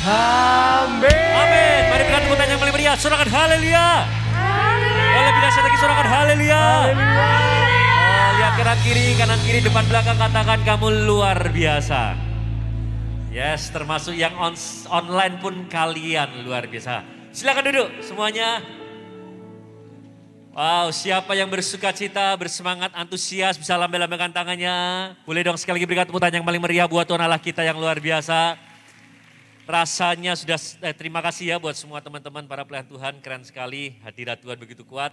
Amin. Amin. Mari berikan tepuk tangan yang paling meriah. Sorakan haleluya. Oh, lebih dahsyat lagi sorakan haleluya. Oh, lihat kanan kiri, depan belakang, katakan kamu luar biasa. Yes, termasuk yang online pun kalian luar biasa. Silakan duduk semuanya. Wow, siapa yang bersuka cita, bersemangat, antusias, bisa lambaikan tangannya. Boleh dong sekali lagi berikan tepuk tangan yang paling meriah buat Tuhan Allah kita yang luar biasa. Rasanya sudah, terima kasih ya buat semua teman-teman para pelayan Tuhan, keren sekali, hadirat Tuhan begitu kuat.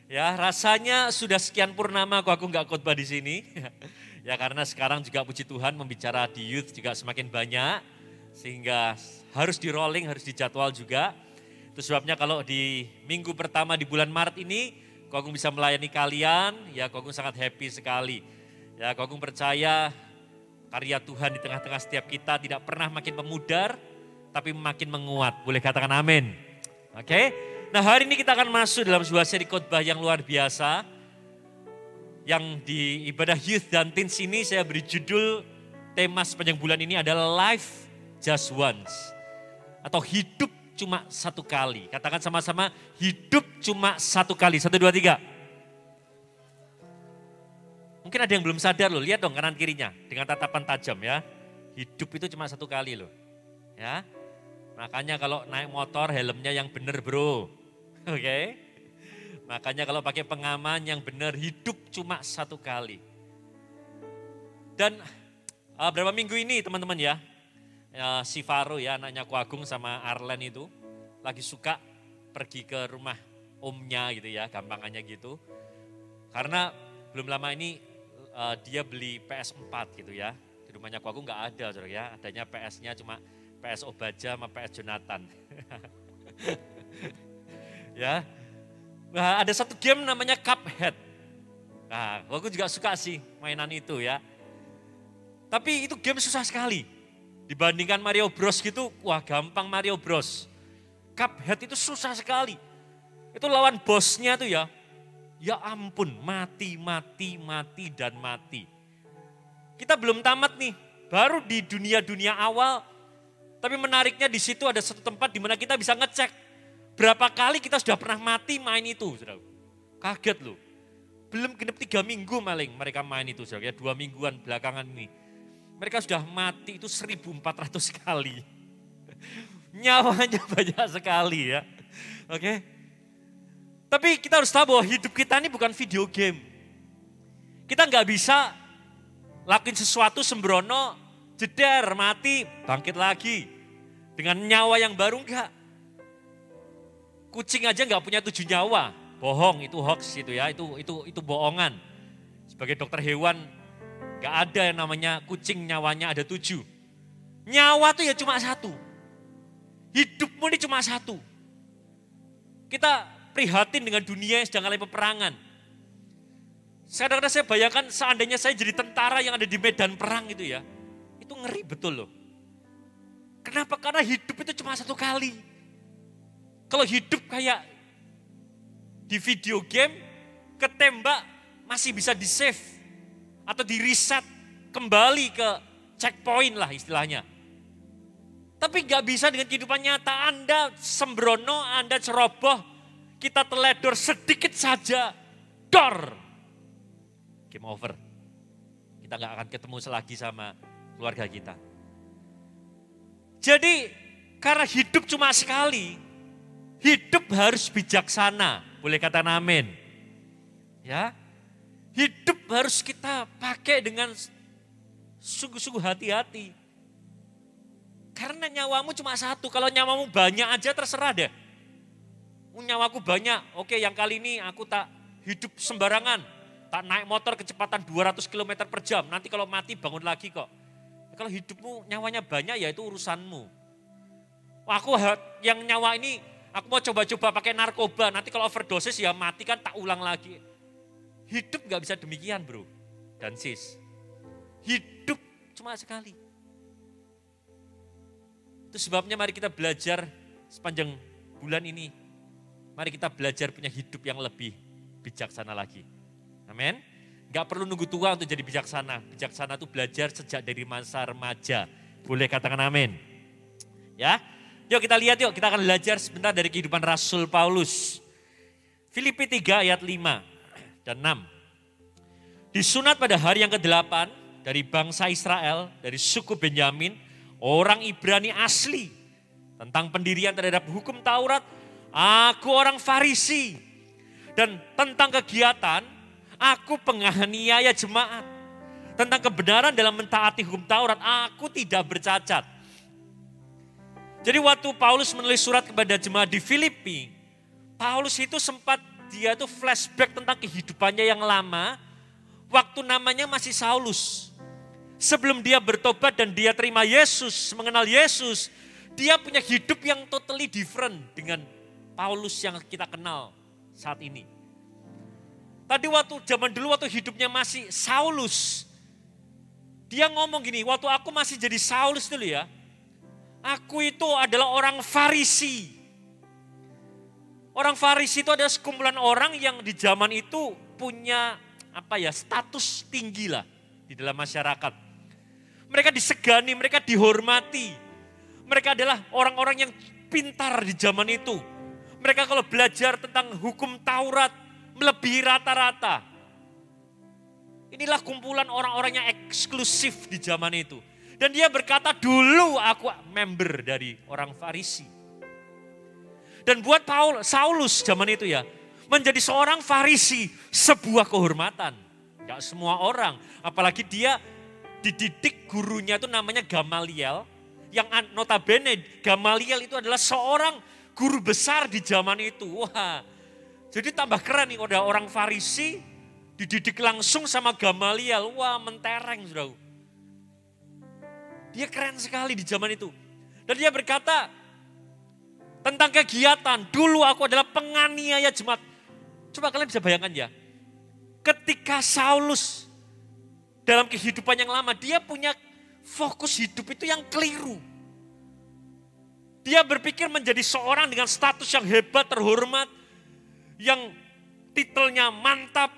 Ya, rasanya sudah sekian purnama aku nggak khotbah di sini. Ya karena sekarang juga puji Tuhan membicara di youth juga semakin banyak. Sehingga harus di rolling, harus dijadwal juga. Itu sebabnya kalau di minggu pertama di bulan Maret ini, Ko Agung bisa melayani kalian, ya Ko Agung sangat happy sekali. Ya Ko Agung percaya karya Tuhan di tengah-tengah setiap kita tidak pernah makin memudar, tapi makin menguat. Boleh katakan amin. Oke, nah hari ini kita akan masuk dalam sebuah seri khotbah yang luar biasa. Yang di ibadah youth dan teens ini saya beri judul tema sepanjang bulan ini adalah Life Just Once. Atau hidup cuma satu kali. Katakan sama-sama, hidup cuma satu kali. 1, 2, 3. Mungkin ada yang belum sadar loh, lihat dong kanan kirinya dengan tatapan tajam ya. Hidup itu cuma satu kali loh. Ya. Makanya kalau naik motor helmnya yang benar bro. Oke. Makanya kalau pakai pengaman yang benar, hidup cuma satu kali. Dan berapa minggu ini teman-teman ya, si Faro ya anaknya Ko Agung sama Arlen itu lagi suka pergi ke rumah omnya gitu ya, gampangannya gitu. Karena belum lama ini dia beli PS4 gitu ya. Di rumahnya Ko Agung nggak ada saudara ya, adanya PS-nya cuma PS Obaja sama PS Jonathan. Ya. Nah, ada satu game namanya Cuphead. Nah, aku juga suka sih mainan itu ya. Tapi itu game susah sekali. Dibandingkan Mario Bros gitu, wah gampang Mario Bros. Cuphead itu susah sekali. Itu lawan bosnya tuh ya. Ya ampun, mati, dan mati. Kita belum tamat nih, baru di dunia-dunia awal. Tapi menariknya di situ ada satu tempat di mana kita bisa ngecek. Berapa kali kita sudah pernah mati main itu, saudara. Kaget loh. Belum genap 3 minggu maling mereka main itu, saudara. Ya, 2 mingguan belakangan ini. Mereka sudah mati itu 1.400 kali. Nyawanya banyak sekali ya. Oke. Tapi kita harus tahu bahwa hidup kita ini bukan video game. Kita nggak bisa lakuin sesuatu sembrono, jeder, mati, bangkit lagi. Dengan nyawa yang baru enggak. Kucing aja nggak punya 7 nyawa, bohong itu hoax gitu ya, itu bohongan. Sebagai dokter hewan nggak ada yang namanya kucing nyawanya ada 7. Nyawa tuh ya cuma 1. Hidupmu ini cuma 1. Kita prihatin dengan dunia yang sedang alami peperangan. Kadang-kadang saya bayangkan seandainya saya jadi tentara yang ada di medan perang itu ya, itu ngeri betul loh. Kenapa? Karena hidup itu cuma 1 kali. Kalau hidup kayak di video game, ketembak masih bisa di-save atau di-reset kembali ke checkpoint lah istilahnya. Tapi gak bisa dengan kehidupan nyata, Anda sembrono, Anda ceroboh, kita teledor sedikit saja, dor. Game over. Kita gak akan ketemu lagi sama keluarga kita. Jadi karena hidup cuma sekali, hidup harus bijaksana, boleh kata amin. Ya, hidup harus kita pakai dengan sungguh-sungguh hati-hati. Karena nyawamu cuma 1, kalau nyawamu banyak aja terserah deh. Nyawaku banyak, oke yang kali ini aku tak hidup sembarangan. Tak naik motor kecepatan 200 km per jam, nanti kalau mati bangun lagi kok. Kalau hidupmu nyawanya banyak ya itu urusanmu. Aku yang nyawa ini, aku mau coba-coba pakai narkoba, nanti kalau overdosis ya mati kan tak ulang lagi. Hidup gak bisa demikian bro dan sis. Hidup cuma sekali. Itu sebabnya mari kita belajar sepanjang bulan ini. Mari kita belajar punya hidup yang lebih bijaksana lagi. Amin. Gak perlu nunggu tua untuk jadi bijaksana. Bijaksana itu belajar sejak dari masa remaja. Boleh katakan amin. Ya, yuk kita lihat yuk, kita akan belajar sebentar dari kehidupan Rasul Paulus. Filipi 3 ayat 5 dan 6. Disunat pada hari yang ke-8 dari bangsa Israel, dari suku Benyamin, orang Ibrani asli. Tentang pendirian terhadap hukum Taurat, aku orang Farisi. Dan tentang kegiatan, aku penganiaya jemaat. Tentang kebenaran dalam mentaati hukum Taurat, aku tidak bercacat. Jadi waktu Paulus menulis surat kepada jemaat di Filipi, Paulus itu sempat dia tuh flashback tentang kehidupannya yang lama, waktu namanya masih Saulus. Sebelum dia bertobat dan dia terima Yesus, mengenal Yesus, dia punya hidup yang totally different dengan Paulus yang kita kenal saat ini. Tadi waktu zaman dulu waktu hidupnya masih Saulus, dia ngomong gini, waktu aku masih jadi Saulus dulu ya, aku itu adalah orang Farisi. Orang Farisi itu adalah sekumpulan orang yang di zaman itu punya status tinggi lah di dalam masyarakat. Mereka disegani, mereka dihormati. Mereka adalah orang-orang yang pintar di zaman itu. Mereka kalau belajar tentang hukum Taurat melebihi rata-rata. Inilah kumpulan orang-orang yang eksklusif di zaman itu. Dan dia berkata, dulu aku member dari orang Farisi. Dan buat Saulus zaman itu ya, menjadi seorang Farisi sebuah kehormatan. Gak semua orang, apalagi dia dididik gurunya itu namanya Gamaliel. Yang notabene Gamaliel itu adalah seorang guru besar di zaman itu. Wah, jadi tambah keren nih, udah orang Farisi dididik langsung sama Gamaliel. Wah, mentereng saudara. Dia keren sekali di zaman itu. Dan dia berkata tentang kegiatan, dulu aku adalah penganiaya jemaat. Coba kalian bisa bayangkan ya, ketika Saulus dalam kehidupan yang lama, dia punya fokus hidup itu yang keliru. Dia berpikir menjadi seorang dengan status yang hebat, terhormat, yang titelnya mantap.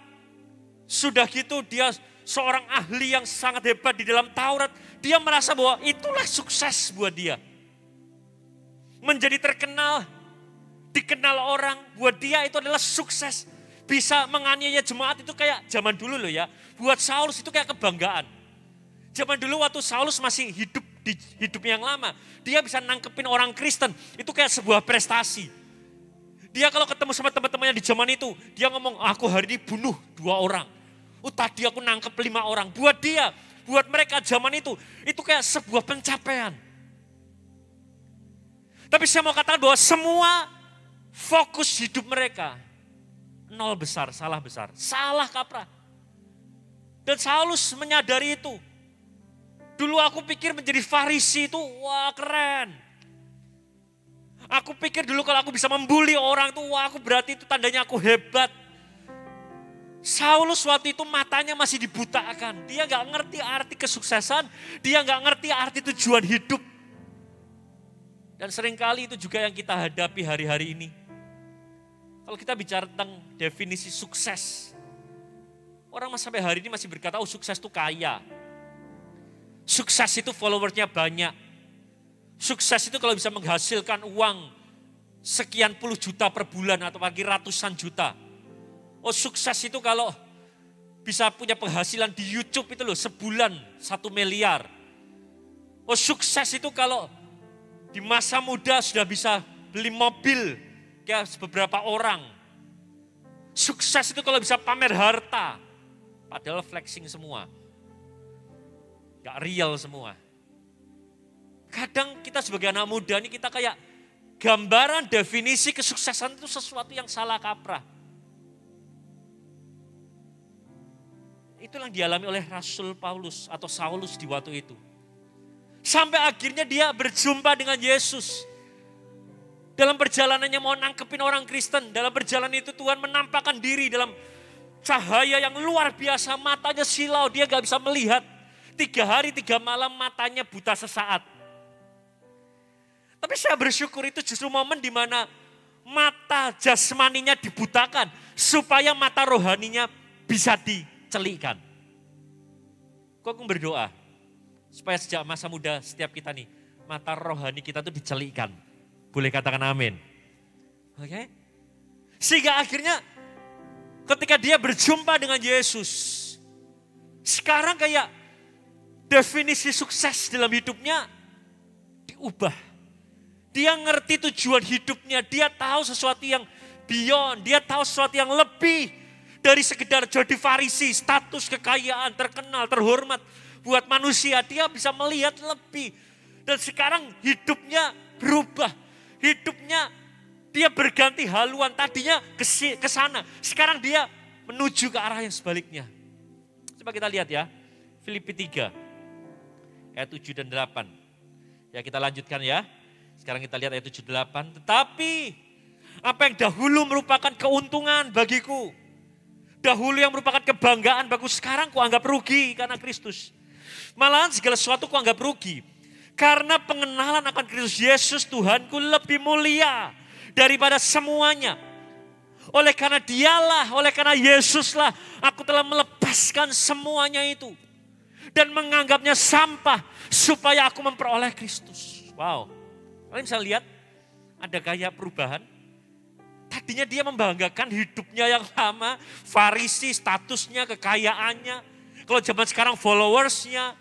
Sudah gitu dia seorang ahli yang sangat hebat di dalam Taurat. Dia merasa bahwa itulah sukses buat dia. Menjadi terkenal, dikenal orang, buat dia itu adalah sukses. Bisa menganiaya jemaat itu kayak zaman dulu loh ya. Buat Saulus itu kayak kebanggaan. Zaman dulu waktu Saulus masih hidup di hidup yang lama, dia bisa nangkepin orang Kristen, itu kayak sebuah prestasi. Dia kalau ketemu sama teman-temannya di zaman itu, dia ngomong, aku hari ini bunuh 2 orang. Tadi aku nangkep 5 orang. Buat dia, buat mereka zaman itu kayak sebuah pencapaian. Tapi saya mau katakan bahwa semua fokus hidup mereka, nol besar, salah kaprah. Dan Saulus menyadari itu. Dulu aku pikir menjadi Farisi itu, wah keren. Aku pikir dulu kalau aku bisa membuli orang itu, wah aku berarti itu tandanya aku hebat. Saulus waktu itu matanya masih dibutakan. Dia gak ngerti arti kesuksesan, dia gak ngerti arti tujuan hidup. Dan seringkali itu juga yang kita hadapi hari-hari ini. Kalau kita bicara tentang definisi sukses, orang sampai hari ini masih berkata, sukses itu kaya. Sukses itu followersnya banyak. Sukses itu kalau bisa menghasilkan uang sekian puluh juta per bulan atau lagi ratusan juta. Sukses itu kalau bisa punya penghasilan di YouTube itu loh sebulan 1 miliar. Sukses itu kalau di masa muda sudah bisa beli mobil kayak beberapa orang. Sukses itu kalau bisa pamer harta. Padahal flexing semua. Gak real semua. Kadang kita sebagai anak muda ini kita kayak gambaran definisi kesuksesan itu sesuatu yang salah kaprah. Itulah yang dialami oleh Rasul Paulus atau Saulus di waktu itu. Sampai akhirnya dia berjumpa dengan Yesus. Dalam perjalanannya mau nangkepin orang Kristen. Dalam perjalanan itu Tuhan menampakkan diri dalam cahaya yang luar biasa. Matanya silau, dia gak bisa melihat. 3 hari 3 malam matanya buta sesaat. Tapi saya bersyukur itu justru momen di mana mata jasmaninya dibutakan. Supaya mata rohaninya bisa dicelikkan. Kok aku berdoa? Supaya sejak masa muda setiap kita nih, mata rohani kita tuh dicelikkan. Boleh katakan amin. Oke? Sehingga akhirnya ketika dia berjumpa dengan Yesus, sekarang kayak definisi sukses dalam hidupnya diubah. Dia ngerti tujuan hidupnya, dia tahu sesuatu yang beyond, dia tahu sesuatu yang lebih dari sekedar jadi farisi, status, kekayaan, terkenal, terhormat. Buat manusia dia bisa melihat lebih. Dan sekarang hidupnya berubah, hidupnya dia berganti haluan. Tadinya ke sana, sekarang dia menuju ke arah yang sebaliknya. Coba kita lihat ya, Filipi 3 ayat 7 dan 8. Ya kita lanjutkan ya. Sekarang kita lihat ayat 7 dan 8. Tetapi apa yang dahulu merupakan keuntungan bagiku, dahulu yang merupakan kebanggaan bagiku, sekarang kuanggap rugi karena Kristus. Malahan segala sesuatu kuanggap rugi. Karena pengenalan akan Kristus Yesus Tuhanku lebih mulia daripada semuanya. Oleh karena dialah, oleh karena Yesuslah aku telah melepaskan semuanya itu. Dan menganggapnya sampah supaya aku memperoleh Kristus. Wow. Kalian bisa lihat ada gaya perubahan. Tadinya dia membanggakan hidupnya yang lama, farisi, statusnya, kekayaannya. Kalau zaman sekarang followersnya.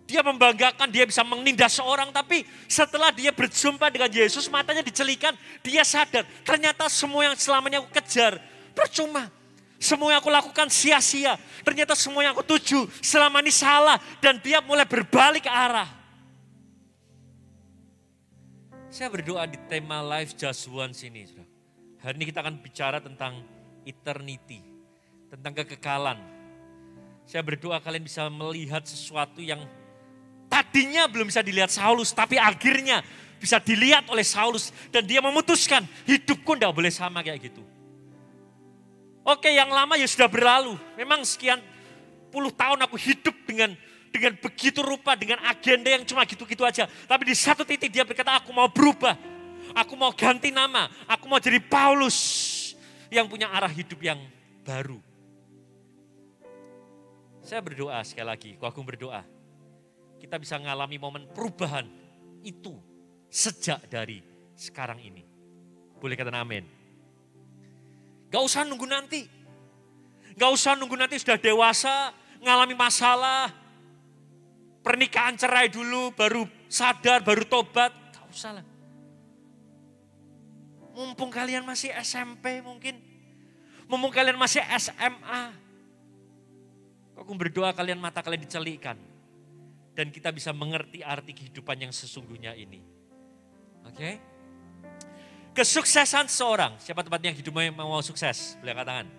Dia membanggakan, dia bisa menindas seorang. Tapi setelah dia berjumpa dengan Yesus, matanya dicelikan. Dia sadar, ternyata semua yang selamanya aku kejar, percuma. Semua yang aku lakukan sia-sia. Ternyata semua yang aku tuju selama ini salah. Dan dia mulai berbalik arah. Saya berdoa di tema Life Just Once ini. Hari ini kita akan bicara tentang eternity. Tentang kekekalan. Saya berdoa kalian bisa melihat sesuatu yang tadinya belum bisa dilihat Saulus. Tapi akhirnya bisa dilihat oleh Saulus. Dan dia memutuskan hidupku tidak boleh sama kayak gitu. Oke, yang lama ya sudah berlalu. Memang sekian puluh tahun aku hidup dengan begitu rupa, dengan agenda yang cuma gitu-gitu aja. Tapi di satu titik dia berkata, aku mau berubah. Aku mau ganti nama. Aku mau jadi Paulus yang punya arah hidup yang baru. Saya berdoa sekali lagi, aku berdoa. Kita bisa mengalami momen perubahan itu sejak dari sekarang ini. Boleh katakan amin. Gak usah nunggu nanti. Gak usah nunggu nanti sudah dewasa, ngalami masalah. Pernikahan cerai dulu, baru sadar, baru tobat. Gak usah lah. Mumpung kalian masih SMP mungkin. Mumpung kalian masih SMA. Aku berdoa kalian mata kalian dicelikkan. Dan kita bisa mengerti arti kehidupan yang sesungguhnya ini. Oke? Kesuksesan seorang. Siapa tempatnya yang hidupnya mau sukses? Boleh katakan.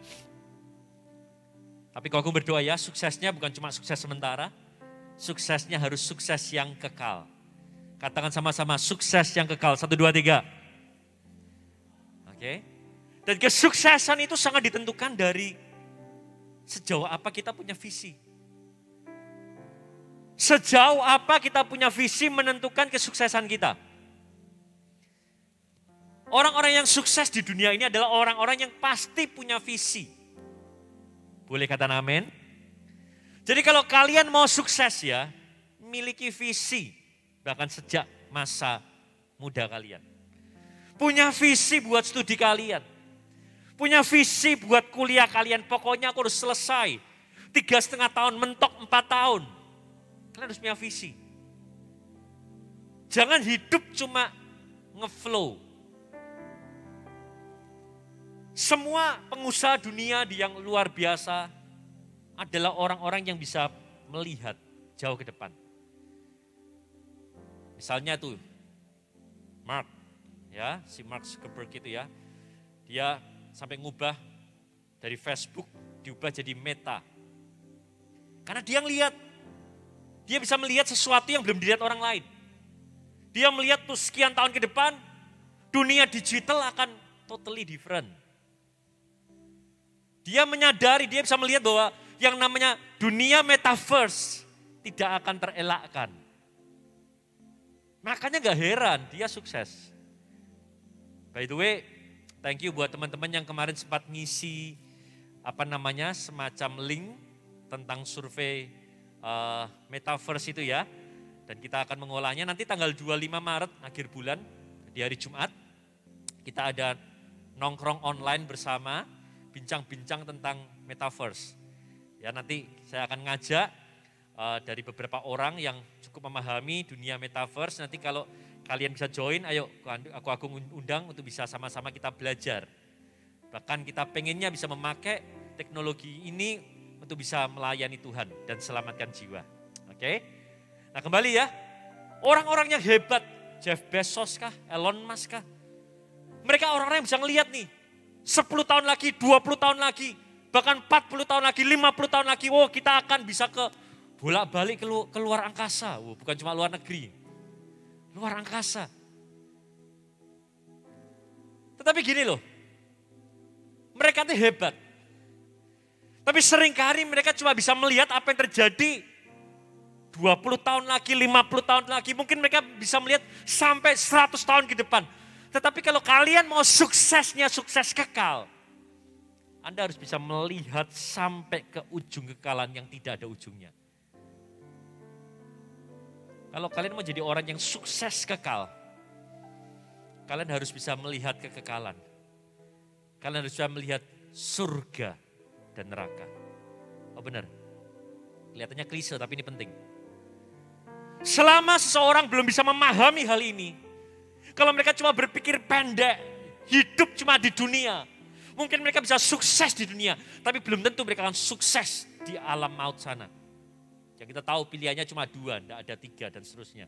Tapi kalau aku berdoa ya, suksesnya bukan cuma sukses sementara. Suksesnya harus sukses yang kekal. Katakan sama-sama, sukses yang kekal. 1, 2, 3. Oke. Dan kesuksesan itu sangat ditentukan dari sejauh apa kita punya visi. Sejauh apa kita punya visi menentukan kesuksesan kita. Orang-orang yang sukses di dunia ini adalah orang-orang yang pasti punya visi. Boleh katakan amin? Jadi kalau kalian mau sukses ya, miliki visi. Bahkan sejak masa muda kalian. Punya visi buat studi kalian. Punya visi buat kuliah kalian. Pokoknya aku harus selesai. 3,5 tahun, mentok 4 tahun. Kalian harus punya visi. Jangan hidup cuma ngeflow. Semua pengusaha dunia yang luar biasa adalah orang-orang yang bisa melihat jauh ke depan. Misalnya tuh Mark, ya si Mark Zuckerberg itu ya, dia sampai ngubah dari Facebook diubah jadi Meta. Karena dia ngelihat, dia bisa melihat sesuatu yang belum dilihat orang lain. Dia melihat tuh sekian tahun ke depan dunia digital akan totally different. Dia menyadari, dia bisa melihat bahwa yang namanya dunia metaverse tidak akan terelakkan. Makanya gak heran dia sukses. By the way, thank you buat teman-teman yang kemarin sempat ngisi semacam link tentang survei metaverse itu ya. Dan kita akan mengolahnya nanti tanggal 25 Maret akhir bulan di hari Jumat. Kita ada nongkrong online bersama, bincang-bincang tentang metaverse. Ya nanti saya akan ngajak dari beberapa orang yang cukup memahami dunia metaverse. Nanti kalau kalian bisa join, ayo aku undang untuk bisa sama-sama kita belajar. Bahkan kita pengennya bisa memakai teknologi ini untuk bisa melayani Tuhan dan selamatkan jiwa. Oke? Nah kembali ya, orang-orang yang hebat, Jeff Bezos kah, Elon Musk kah? Mereka orang-orang yang bisa ngelihat nih, 10 tahun lagi, 20 tahun lagi, bahkan 40 tahun lagi, 50 tahun lagi, kita akan bisa ke bolak-balik ke luar angkasa. Bukan cuma luar negeri, luar angkasa. Tetapi gini loh, mereka itu hebat. Tapi seringkali mereka cuma bisa melihat apa yang terjadi 20 tahun lagi, 50 tahun lagi, mungkin mereka bisa melihat sampai 100 tahun ke depan. Tetapi kalau kalian mau suksesnya, sukses kekal, Anda harus bisa melihat sampai ke ujung kekalan yang tidak ada ujungnya. Kalau kalian mau jadi orang yang sukses kekal, kalian harus bisa melihat kekekalan. Kalian harus bisa melihat surga dan neraka. Oh benar, kelihatannya klise tapi ini penting. Selama seseorang belum bisa memahami hal ini, kalau mereka cuma berpikir pendek, hidup cuma di dunia, mungkin mereka bisa sukses di dunia, tapi belum tentu mereka akan sukses di alam maut sana. Yang kita tahu pilihannya cuma 2, tidak ada 3 dan seterusnya.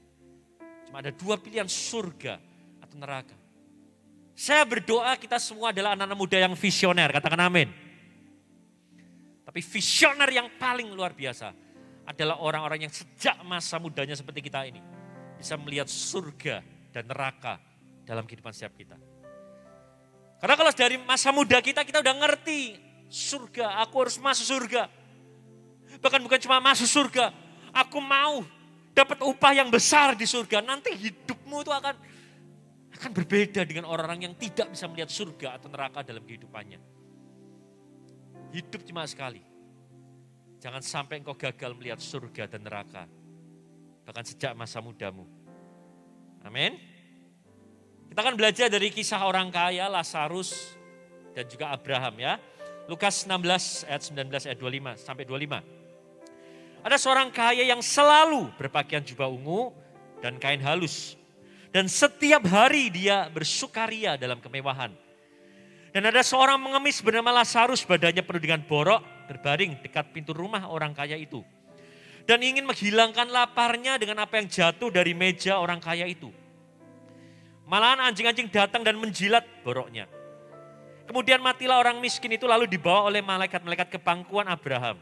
Cuma ada 2 pilihan, surga atau neraka. Saya berdoa kita semua adalah anak-anak muda yang visioner, katakan amin. Tapi visioner yang paling luar biasa adalah orang-orang yang sejak masa mudanya seperti kita ini bisa melihat surga dan neraka dalam kehidupan setiap kita. Karena kalau dari masa muda kita udah ngerti surga, aku harus masuk surga. Bahkan bukan cuma masuk surga, aku mau dapat upah yang besar di surga. Nanti hidupmu itu akan berbeda dengan orang-orang yang tidak bisa melihat surga atau neraka dalam kehidupannya. Hidup cuma sekali. Jangan sampai engkau gagal melihat surga dan neraka. Bahkan sejak masa mudamu. Amin. Kita akan belajar dari kisah orang kaya, Lazarus dan juga Abraham ya. Lukas 16 ayat 19 ayat 25 sampai 25. Ada seorang kaya yang selalu berpakaian jubah ungu dan kain halus. Dan setiap hari dia bersukaria dalam kemewahan. Dan ada seorang pengemis bernama Lazarus, badannya penuh dengan borok, berbaring dekat pintu rumah orang kaya itu. Dan ingin menghilangkan laparnya dengan apa yang jatuh dari meja orang kaya itu. Malahan anjing-anjing datang dan menjilat boroknya. Kemudian matilah orang miskin itu lalu dibawa oleh malaikat-malaikat ke pangkuan Abraham.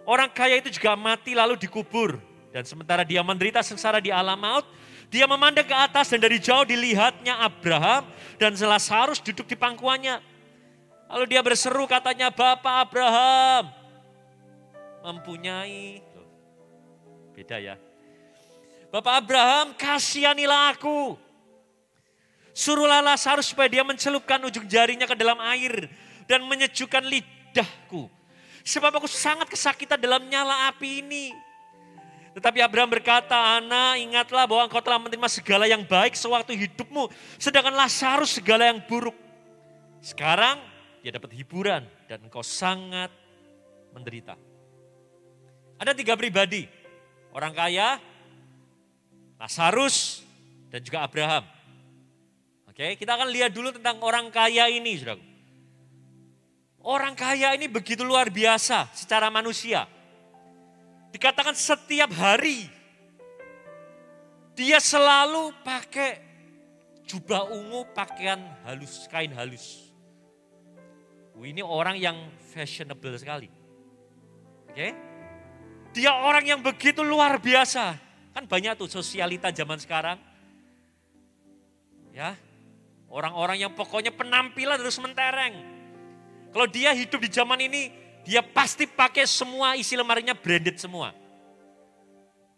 Orang kaya itu juga mati lalu dikubur. Dan sementara dia menderita sengsara di alam maut, dia memandang ke atas dan dari jauh dilihatnya Abraham dan Lazarus duduk di pangkuannya. Lalu dia berseru katanya, Bapak Abraham mempunyai, beda ya. Bapak Abraham kasihanilah aku. Suruhlah Lazarus supaya dia mencelupkan ujung jarinya ke dalam air dan menyejukkan lidahku. Sebab aku sangat kesakitan dalam nyala api ini. Tetapi Abraham berkata, Anak, ingatlah bahwa engkau telah menerima segala yang baik sewaktu hidupmu. Sedangkan Lazarus segala yang buruk. Sekarang dia dapat hiburan dan engkau sangat menderita. Ada 3 pribadi. Orang kaya, Lazarus, dan juga Abraham. Oke, kita akan lihat dulu tentang orang kaya ini, saudaraku. Orang kaya ini begitu luar biasa secara manusia. Dikatakan setiap hari dia selalu pakai jubah ungu, pakaian halus, kain halus. Ini orang yang fashionable sekali. Oke? Dia orang yang begitu luar biasa. Kan banyak tuh sosialita zaman sekarang. Ya. Orang-orang yang pokoknya penampilan terus mentereng. Kalau dia hidup di zaman ini, dia pasti pakai semua isi lemarinya branded semua.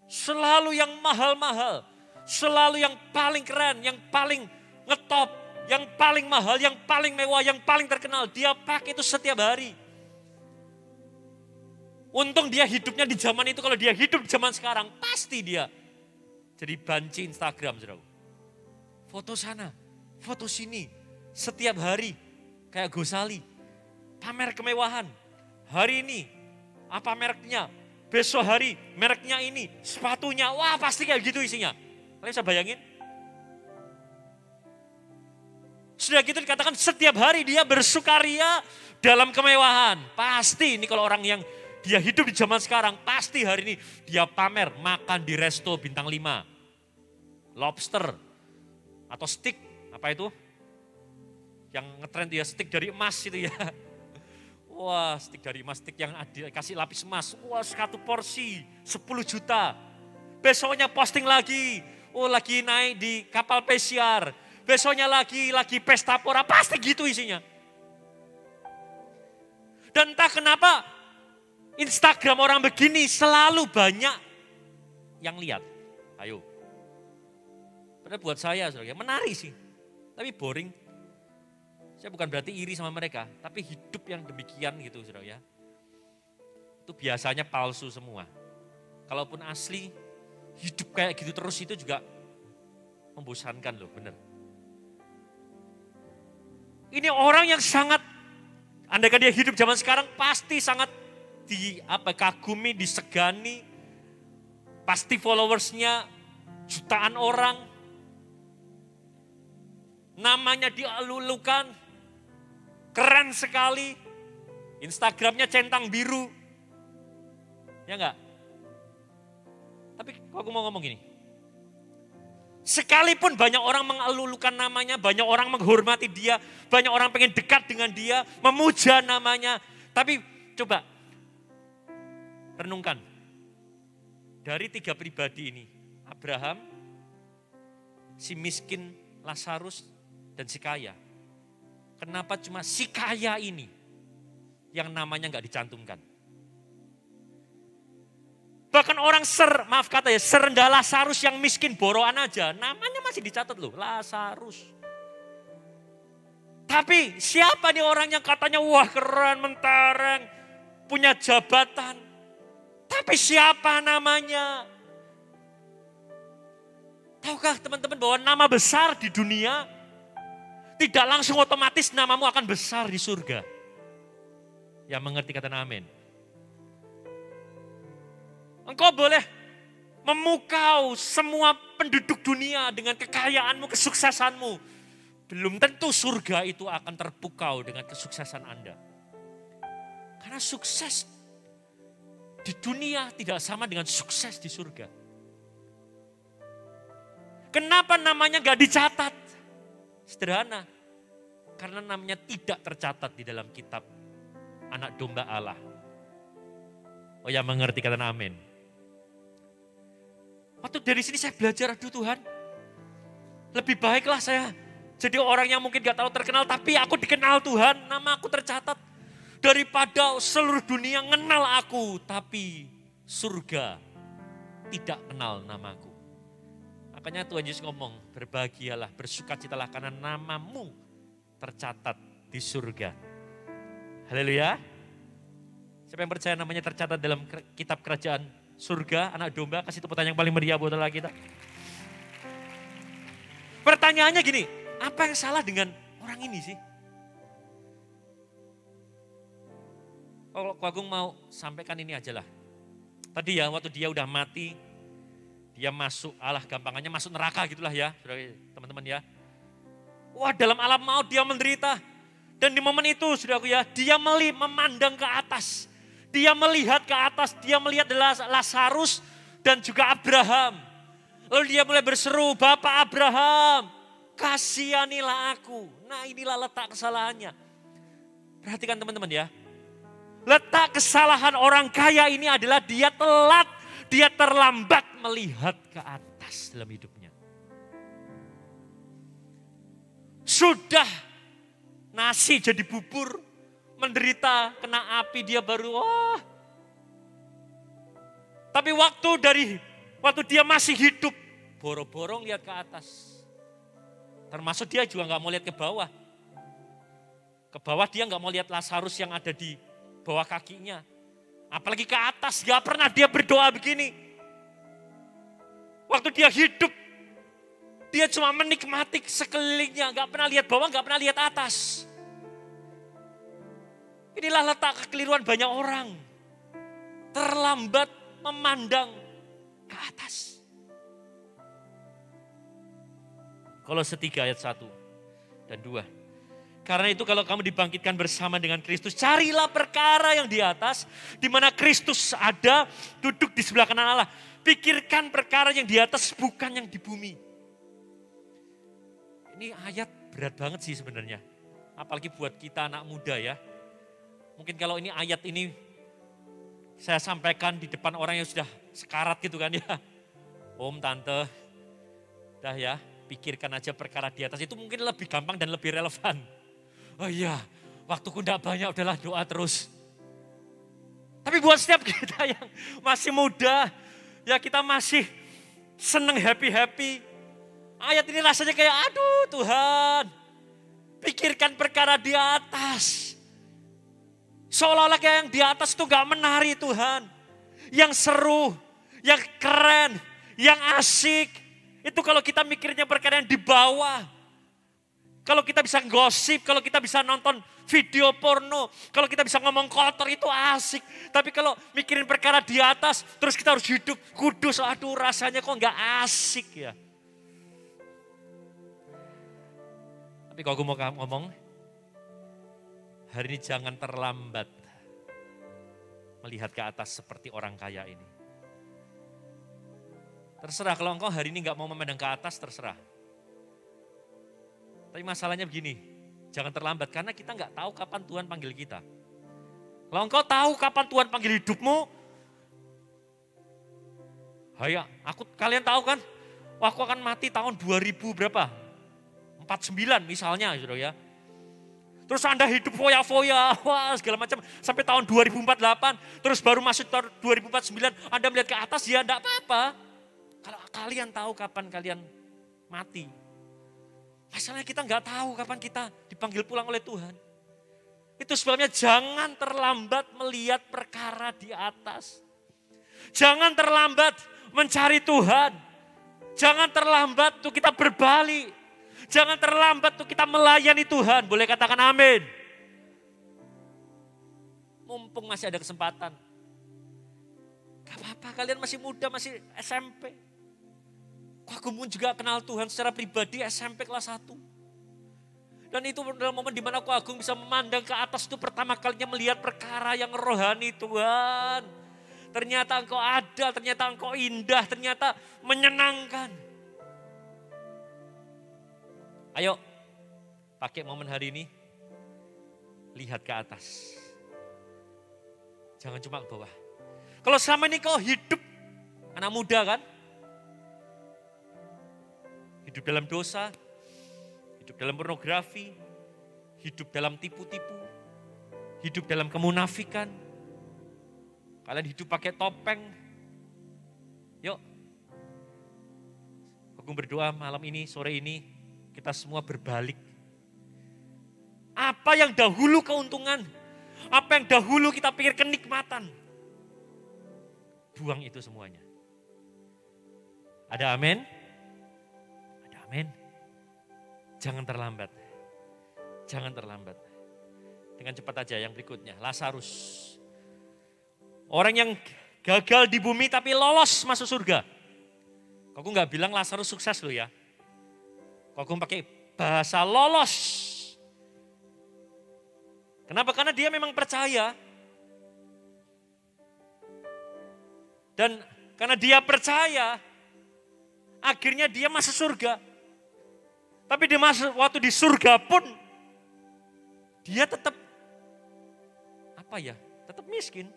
Selalu yang mahal-mahal. Selalu yang paling keren, yang paling ngetop, yang paling mahal, yang paling mewah, yang paling terkenal. Dia pakai itu setiap hari. Untung dia hidupnya di zaman itu, kalau dia hidup di zaman sekarang, pasti dia jadi banci Instagram, saudara. Foto sana, foto sini, setiap hari, kayak Gosali, pamer kemewahan. Hari ini, apa mereknya? Besok hari, mereknya ini, sepatunya, wah pasti kayak gitu isinya. Kalian bisa bayangin? Sudah gitu dikatakan setiap hari dia bersukaria dalam kemewahan. Pasti ini kalau orang yang dia hidup di zaman sekarang, pasti hari ini dia pamer makan di resto bintang 5. Lobster atau steak, apa itu? Yang ngetrend ya steak dari emas itu ya. Wah steak dari emas, steak yang dikasih lapis emas. Wah 1 porsi 10 juta. Besoknya posting lagi, oh lagi naik di kapal pesiar. Besoknya lagi pesta pora, pasti gitu isinya. Dan entah kenapa Instagram orang begini selalu banyak yang lihat. Ayo. Padahal buat saya, saudara, menarik sih. Tapi boring. Saya bukan berarti iri sama mereka, tapi hidup yang demikian gitu, saudara ya. Itu biasanya palsu semua. Kalaupun asli, hidup kayak gitu terus itu juga membosankan loh, bener. Ini orang yang sangat, andaikan dia hidup zaman sekarang pasti sangat kagumi, disegani, pasti followersnya jutaan orang, namanya dialulukan, keren sekali, Instagramnya centang biru, ya enggak? Tapi aku mau ngomong gini, sekalipun banyak orang mengalulukan namanya, banyak orang menghormati dia, banyak orang pengen dekat dengan dia, memuja namanya, tapi coba renungkan, dari 3 pribadi ini, Abraham, si miskin Lazarus, dan si kaya. Kenapa cuma si kaya ini yang namanya gak dicantumkan? Bahkan orang serendah Lazarus yang miskin boroan aja, namanya masih dicatat loh, Lazarus. Tapi siapa nih orang yang katanya wah keren, mentereng, punya jabatan. Tapi siapa namanya? Tahukah teman-teman bahwa nama besar di dunia tidak langsung otomatis namamu akan besar di surga? Yang mengerti kata amin. Engkau boleh memukau semua penduduk dunia dengan kekayaanmu, kesuksesanmu. Belum tentu surga itu akan terpukau dengan kesuksesan Anda. Karena sukses di dunia tidak sama dengan sukses di surga. Kenapa namanya gak dicatat? Sederhana. Karena namanya tidak tercatat di dalam kitab anak domba Allah. Oh ya mengerti kata amin. Waktu dari sini saya belajar, aduh Tuhan. Lebih baiklah saya jadi orang yang mungkin gak terlalu terkenal, tapi aku dikenal Tuhan, nama aku tercatat. Daripada seluruh dunia kenal aku, tapi surga tidak kenal namaku. Makanya Tuhan Yesus ngomong, berbahagialah, bersukacitalah karena namamu tercatat di surga. Haleluya. Siapa yang percaya namanya tercatat dalam kitab kerajaan surga, anak domba, kasih tepuk tangan yang paling meriah buat Allah kita. Pertanyaannya gini, apa yang salah dengan orang ini sih? Kalau Ko Agung mau sampaikan ini aja lah. Tadi ya waktu dia udah mati, dia masuk, gampangannya masuk neraka gitulah ya, teman-teman ya. Wah dalam alam maut dia menderita. Dan di momen itu saudaraku ya, dia memandang ke atas. Dia melihat ke atas, dia melihat Lazarus dan juga Abraham. Lalu dia mulai berseru, Bapak Abraham, kasihanilah aku. Nah inilah letak kesalahannya. Perhatikan teman-teman ya. Letak kesalahan orang kaya ini adalah dia telat, dia terlambat melihat ke atas dalam hidupnya. Sudah nasi jadi bubur, menderita, kena api dia baru, Tapi waktu dia masih hidup, boro-boro lihat ke atas. Termasuk dia juga gak mau lihat ke bawah. Ke bawah dia gak mau lihat Lazarus yang ada di bawah kakinya. Apalagi ke atas, gak pernah dia berdoa begini. Waktu dia hidup, dia cuma menikmati sekelilingnya, gak pernah lihat bawah, gak pernah lihat atas. Inilah letak kekeliruan banyak orang. Terlambat memandang ke atas. Kolose 3 ayat 1 dan 2. Karena itu kalau kamu dibangkitkan bersama dengan Kristus, carilah perkara yang di atas, di mana Kristus ada, duduk di sebelah kanan Allah. Pikirkan perkara yang di atas, bukan yang di bumi. Ini ayat berat banget sih sebenarnya. Apalagi buat kita anak muda ya. Mungkin kalau ini ayat ini saya sampaikan di depan orang yang sudah sekarat gitu kan ya. Om, tante, dah ya, pikirkan aja perkara di atas. Itu mungkin lebih gampang dan lebih relevan. Oh iya, waktuku enggak banyak, udahlah doa terus. Tapi buat setiap kita yang masih muda, ya kita masih seneng happy-happy. Ayat ini rasanya kayak, aduh Tuhan, pikirkan perkara di atas. Seolah-olah kayak yang di atas itu gak menari Tuhan. Yang seru, yang keren, yang asik. Itu kalau kita mikirnya perkara yang di bawah. Kalau kita bisa gosip, kalau kita bisa nonton video porno, kalau kita bisa ngomong kotor itu asik. Tapi kalau mikirin perkara di atas, terus kita harus hidup kudus, aduh rasanya kok gak asik ya. Tapi kalau aku mau ngomong, hari ini jangan terlambat melihat ke atas seperti orang kaya ini. Terserah kalau engkau hari ini gak mau memandang ke atas, terserah. Tapi masalahnya begini, jangan terlambat karena kita gak tahu kapan Tuhan panggil kita. Kalau engkau tahu kapan Tuhan panggil hidupmu, kalian tahu kan, aku akan mati tahun 2000 berapa? 49 misalnya gitu ya. Terus Anda hidup foya-foya, wah segala macam sampai tahun 2048, terus baru masuk tahun 2049, Anda melihat ke atas ya enggak apa-apa. Kalau kalian tahu kapan kalian mati. Masalahnya kita enggak tahu kapan kita dipanggil pulang oleh Tuhan. Itu sebabnya jangan terlambat melihat perkara di atas. Jangan terlambat mencari Tuhan. Jangan terlambat tuh kita berbalik. Jangan terlambat tuh kita melayani Tuhan. Boleh katakan amin. Mumpung masih ada kesempatan. Gak apa-apa, kalian masih muda, masih SMP. Aku pun juga kenal Tuhan secara pribadi SMP kelas 1. Dan itu adalah momen di mana aku Agung bisa memandang ke atas itu pertama kalinya melihat perkara yang rohani Tuhan. Ternyata engkau ada, ternyata engkau indah, ternyata menyenangkan. Ayo, pakai momen hari ini, lihat ke atas. Jangan cuma ke bawah. Kalau selama ini kau hidup, anak muda kan? Hidup dalam dosa, hidup dalam pornografi, hidup dalam tipu-tipu, hidup dalam kemunafikan. Kalian hidup pakai topeng. Yuk, aku berdoa malam ini, sore ini, kita semua berbalik. Apa yang dahulu keuntungan, apa yang dahulu kita pikir kenikmatan, buang itu semuanya. Ada amin? Ada amin. Jangan terlambat. Jangan terlambat. Dengan cepat aja yang berikutnya, Lazarus. Orang yang gagal di bumi tapi lolos masuk surga. Kok nggak bilang Lazarus sukses loh ya. Kok pakai bahasa lolos. Kenapa? Karena dia memang percaya. Dan karena dia percaya, akhirnya dia masuk surga. Tapi dia masuk waktu di surga pun, dia tetap tetap miskin.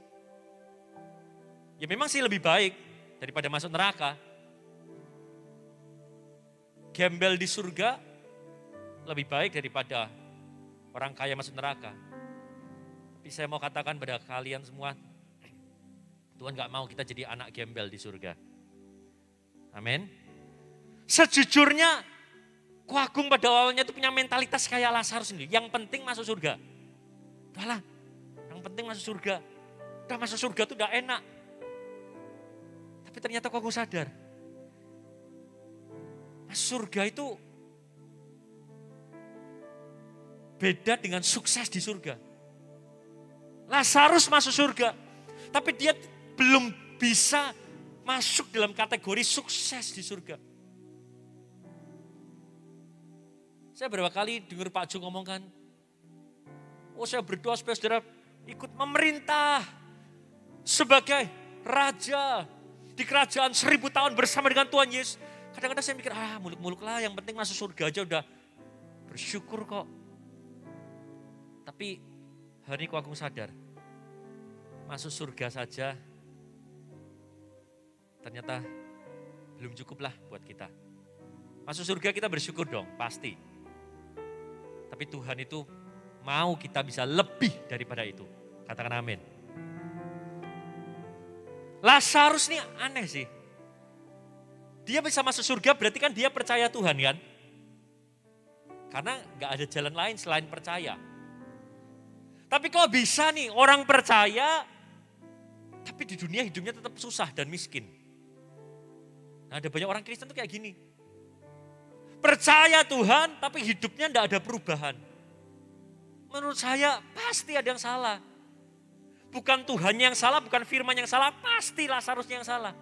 Ya memang sih lebih baik daripada masuk neraka. Gembel di surga lebih baik daripada orang kaya masuk neraka. Tapi saya mau katakan pada kalian semua, Tuhan gak mau kita jadi anak gembel di surga. Amin. Sejujurnya, Ko Agung pada awalnya itu punya mentalitas kayak Lazarus sendiri. Yang penting masuk surga. Udahlah, yang penting masuk surga. Udah masuk surga tuh udah enak. Tapi ternyata kok aku sadar. Masuk surga itu beda dengan sukses di surga. Lazarus masuk surga, tapi dia belum bisa masuk dalam kategori sukses di surga. Saya berapa kali dengar Pak Jo ngomong kan, oh saya berdoa supaya saudara ikut memerintah sebagai raja di kerajaan 1000 tahun bersama dengan Tuhan Yesus. Kadang-kadang saya mikir, muluk-muluk lah, yang penting masuk surga aja udah bersyukur kok. Tapi hari ini kok aku sadar, masuk surga saja ternyata belum cukup lah buat kita. Masuk surga kita bersyukur dong, pasti. Tapi Tuhan itu mau kita bisa lebih daripada itu. Katakan amin. Lazarus ini aneh sih. Dia bisa masuk surga berarti kan dia percaya Tuhan kan? Karena gak ada jalan lain selain percaya. Tapi kok bisa nih orang percaya, tapi di dunia hidupnya tetap susah dan miskin. Nah, ada banyak orang Kristen tuh kayak gini. Percaya Tuhan, tapi hidupnya enggak ada perubahan. Menurut saya pasti ada yang salah. Bukan Tuhan yang salah, bukan firman yang salah, pasti Lazarusnya yang salah.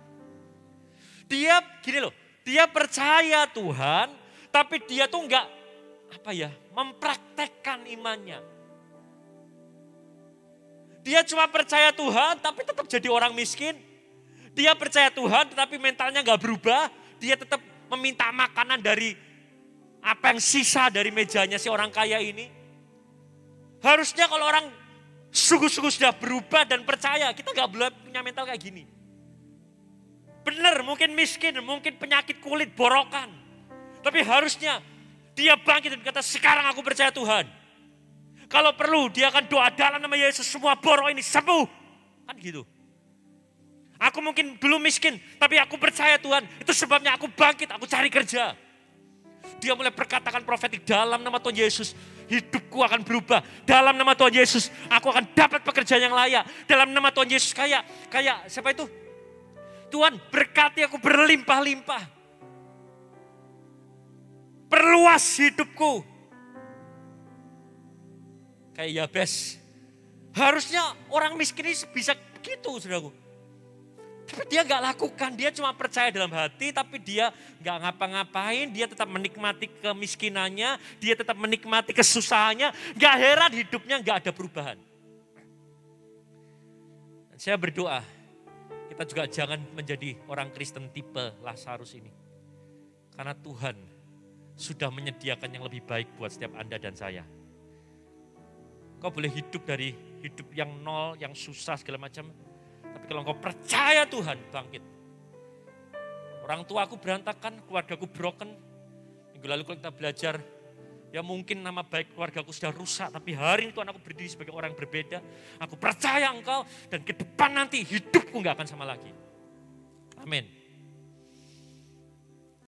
Dia gini loh, dia percaya Tuhan, tapi dia tuh enggak mempraktekkan imannya. Dia cuma percaya Tuhan tapi tetap jadi orang miskin. Dia percaya Tuhan tetapi mentalnya gak berubah. Dia tetap meminta makanan dari apa yang sisa dari mejanya si orang kaya ini. Harusnya kalau orang sungguh-sungguh sudah berubah dan percaya, kita gak boleh punya mental kayak gini. Benar, mungkin miskin, mungkin penyakit kulit, borokan. Tapi harusnya dia bangkit dan kata, sekarang aku percaya Tuhan. Kalau perlu dia akan doa dalam nama Yesus semua borok ini sembuh. Kan gitu. Aku mungkin dulu miskin tapi aku percaya Tuhan. Itu sebabnya aku bangkit, aku cari kerja. Dia mulai berkatakan profetik dalam nama Tuhan Yesus. Hidupku akan berubah. Dalam nama Tuhan Yesus aku akan dapat pekerjaan yang layak. Dalam nama Tuhan Yesus kayak siapa itu? Tuhan berkati aku berlimpah-limpah. Perluas hidupku. Kayak Yabes. Harusnya orang miskin ini bisa begitu, saudaraku. Tapi dia gak lakukan, dia cuma percaya dalam hati, tapi dia gak ngapa-ngapain, dia tetap menikmati kemiskinannya, dia tetap menikmati kesusahannya, gak heran hidupnya gak ada perubahan. Dan saya berdoa, kita juga jangan menjadi orang Kristen tipe Lazarus ini. Karena Tuhan sudah menyediakan yang lebih baik buat setiap Anda dan saya. Kau boleh hidup dari hidup yang nol, yang susah segala macam. Tapi kalau engkau percaya Tuhan, bangkit. Orang tua aku berantakan, keluargaku broken. Minggu lalu kalau kita belajar, ya mungkin nama baik keluargaku sudah rusak. Tapi hari ini Tuhan aku berdiri sebagai orang yang berbeda. Aku percaya engkau dan ke depan nanti hidupku gak akan sama lagi. Amin.